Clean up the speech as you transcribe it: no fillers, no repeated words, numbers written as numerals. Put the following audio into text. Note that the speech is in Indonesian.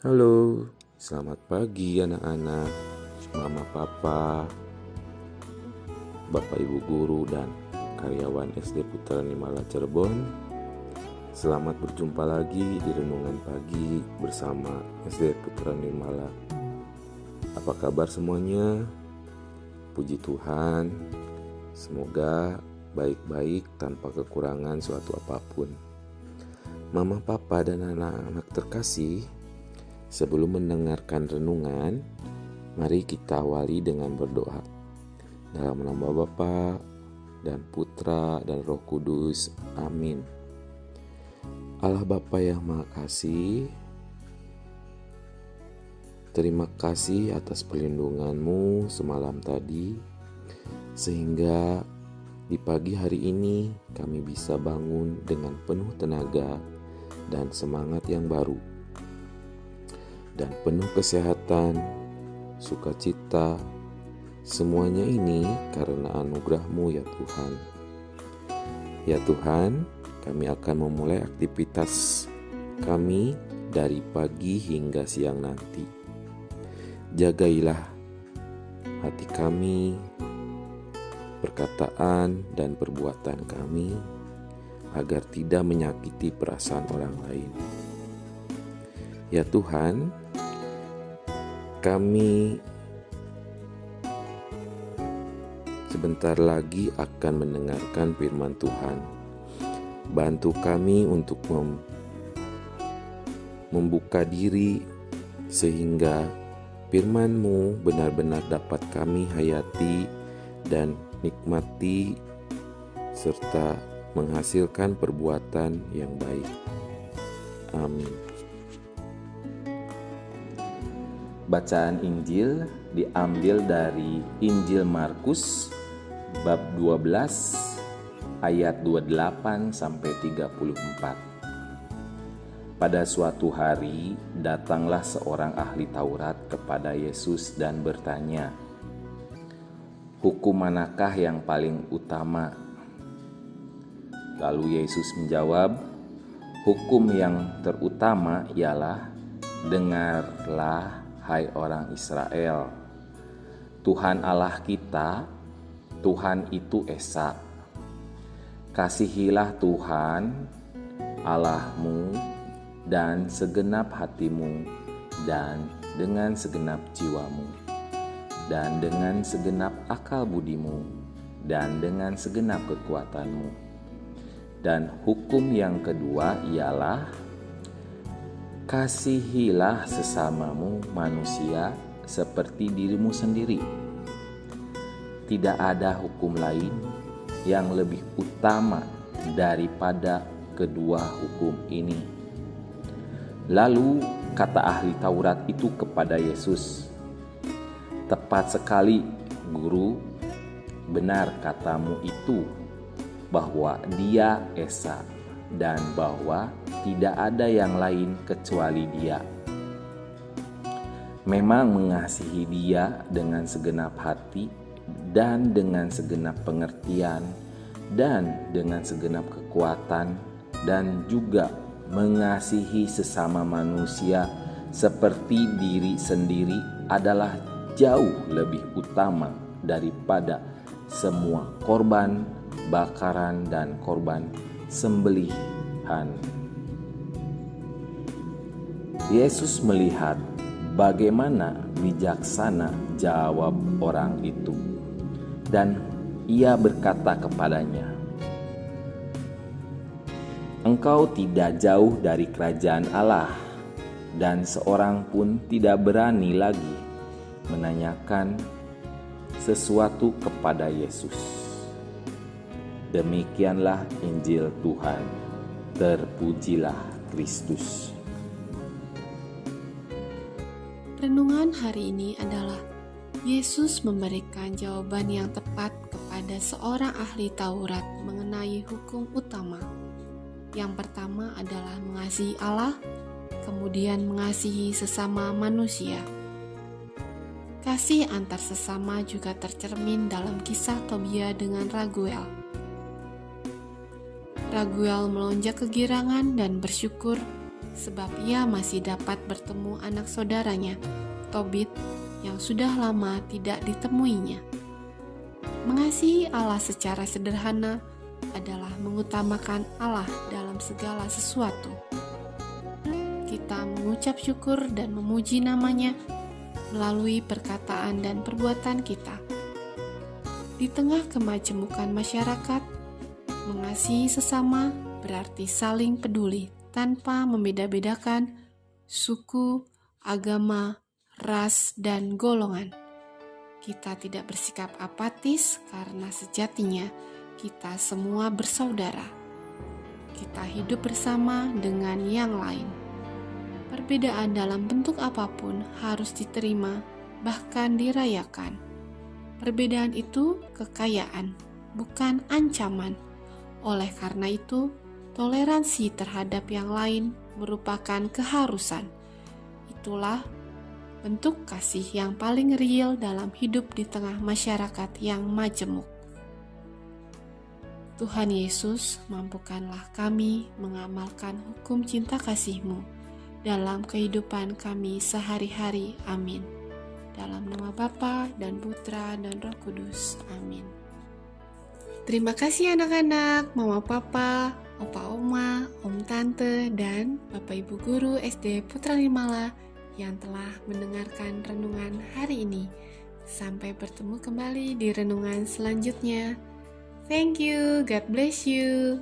Halo, selamat pagi anak-anak, mama, papa, bapak, ibu guru, dan karyawan SD Putra Nimala Cirebon. Selamat berjumpa lagi di Renungan Pagi bersama SD Putra Nimala. Apa kabar semuanya? Puji Tuhan, semoga baik-baik tanpa kekurangan suatu apapun. Mama, papa, dan anak-anak terkasih, sebelum mendengarkan renungan, mari kita awali dengan berdoa. Dalam nama Bapa dan Putra dan Roh Kudus. Amin. Allah Bapa yang Maha Kasih, terima kasih atas perlindungan-Mu semalam tadi, sehingga di pagi hari ini kami bisa bangun dengan penuh tenaga dan semangat yang baru, dan penuh kesehatan, sukacita. Semuanya ini karena anugerah-Mu ya Tuhan. Ya Tuhan, kami akan memulai aktivitas kami dari pagi hingga siang nanti. Jagailah hati kami, perkataan dan perbuatan kami, agar tidak menyakiti perasaan orang lain. Ya Tuhan, kami sebentar lagi akan mendengarkan firman Tuhan. Bantu kami untuk membuka diri sehingga firman-Mu benar-benar dapat kami hayati dan nikmati serta menghasilkan perbuatan yang baik. Amin. Bacaan Injil diambil dari Injil Markus bab 12 ayat 28 sampai 34. Pada suatu hari datanglah seorang ahli Taurat kepada Yesus dan bertanya, "Hukum manakah yang paling utama?" Lalu Yesus menjawab, "Hukum yang terutama ialah, dengarlah hai orang Israel, Tuhan Allah kita, Tuhan itu Esa. Kasihilah Tuhan Allahmu dan segenap hatimu, dan dengan segenap jiwamu, dan dengan segenap akal budimu, dan dengan segenap kekuatanmu. Dan hukum yang kedua ialah, kasihilah sesamamu manusia seperti dirimu sendiri. Tidak ada hukum lain yang lebih utama daripada kedua hukum ini." Lalu kata ahli Taurat itu kepada Yesus, "Tepat sekali, Guru, benar katamu itu, bahwa Dia Esa, dan bahwa tidak ada yang lain kecuali Dia. Memang mengasihi Dia dengan segenap hati, dan dengan segenap pengertian, dan dengan segenap kekuatan, dan juga mengasihi sesama manusia seperti diri sendiri adalah jauh lebih utama daripada semua korban bakaran dan korban sembelihan." Yesus melihat bagaimana bijaksana jawab orang itu, dan Ia berkata kepadanya, "Engkau tidak jauh dari kerajaan Allah." Dan seorang pun tidak berani lagi menanyakan sesuatu kepada Yesus. Demikianlah Injil Tuhan. Terpujilah Kristus. Renungan hari ini adalah Yesus memberikan jawaban yang tepat kepada seorang ahli Taurat mengenai hukum utama. Yang pertama adalah mengasihi Allah, kemudian mengasihi sesama manusia. Kasih antar sesama juga tercermin dalam kisah Tobia dengan Raguel. Raguel melonjak kegirangan dan bersyukur sebab ia masih dapat bertemu anak saudaranya, Tobit, yang sudah lama tidak ditemuinya. Mengasihi Allah secara sederhana adalah mengutamakan Allah dalam segala sesuatu. Kita mengucap syukur dan memuji namanya melalui perkataan dan perbuatan kita. Di tengah kemajemukan masyarakat, mengasihi sesama berarti saling peduli tanpa membeda-bedakan suku, agama, ras, dan golongan. Kita tidak bersikap apatis karena sejatinya kita semua bersaudara. Kita hidup bersama dengan yang lain. Perbedaan dalam bentuk apapun harus diterima, bahkan dirayakan. Perbedaan itu kekayaan, bukan ancaman. Oleh karena itu, toleransi terhadap yang lain merupakan keharusan. Itulah bentuk kasih yang paling real dalam hidup di tengah masyarakat yang majemuk. Tuhan Yesus, mampukanlah kami mengamalkan hukum cinta kasih-Mu dalam kehidupan kami sehari-hari. Amin. Dalam nama Bapa dan Putra dan Roh Kudus. Amin. Terima kasih anak-anak, mama papa, opa oma, om tante, dan bapak ibu guru SD Putra Nirmala yang telah mendengarkan renungan hari ini. Sampai bertemu kembali di renungan selanjutnya. Thank you, God bless you.